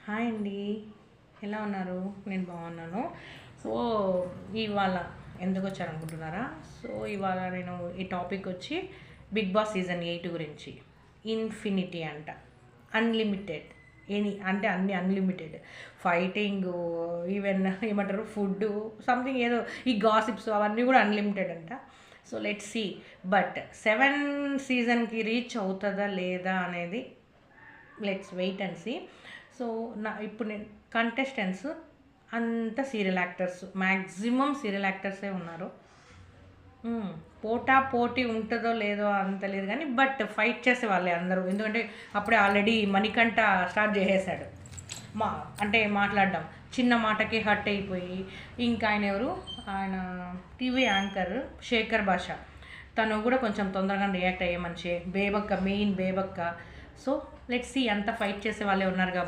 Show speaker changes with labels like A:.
A: Hi అండి, ఎలా ఉన్నారు? నేను బాగున్నాను. సో ఇవాళ ఎందుకు వచ్చారనుకుంటున్నారా? సో ఇవాళ నేను ఈ టాపిక్ వచ్చి బిగ్ బాస్ సీజన్ 8 గురించి. ఇన్ఫినిటీ అంట, అన్లిమిటెడ్, అంటే అన్ని అన్లిమిటెడ్, ఫైటింగ్, ఈవెన్ ఏమంటారు, ఫుడ్, సంథింగ్ ఏదో, ఈ గాసిప్స్ అవన్నీ కూడా అన్లిమిటెడ్ అంట. So let's see. బట్ 7 సీజన్కి రీచ్ అవుతుందా లేదా అనేది let's wait and see. So ఇప్పుడు నేను కంటెస్టెంట్స్ అంతా సీరియల్ యాక్టర్స్, మ్యాక్సిమం సీరియల్ యాక్టర్సే ఉన్నారు. పోటీ ఉంటుందో లేదో అంత లేదు కానీ బట్ ఫైట్ చేసే వాళ్ళే అందరూ. ఎందుకంటే అప్పుడే ఆల్రెడీ మణికంఠ స్టార్ట్ చేసేసాడు అంటే మాట్లాడడం, చిన్న మాటకి హర్ట్ అయిపోయి. ఇంకా ఆయన ఎవరు, ఆయన టీవీ యాంకర్ శేఖర్ భాష, తను కూడా కొంచెం తొందరగా రియాక్ట్ అయ్యే మనిషి. బేబక్క, మెయిన్ బేబక్క. సో లెట్స్ సీ, అంతా ఫైట్ చేసే వాళ్ళే ఉన్నారు కాబట్టి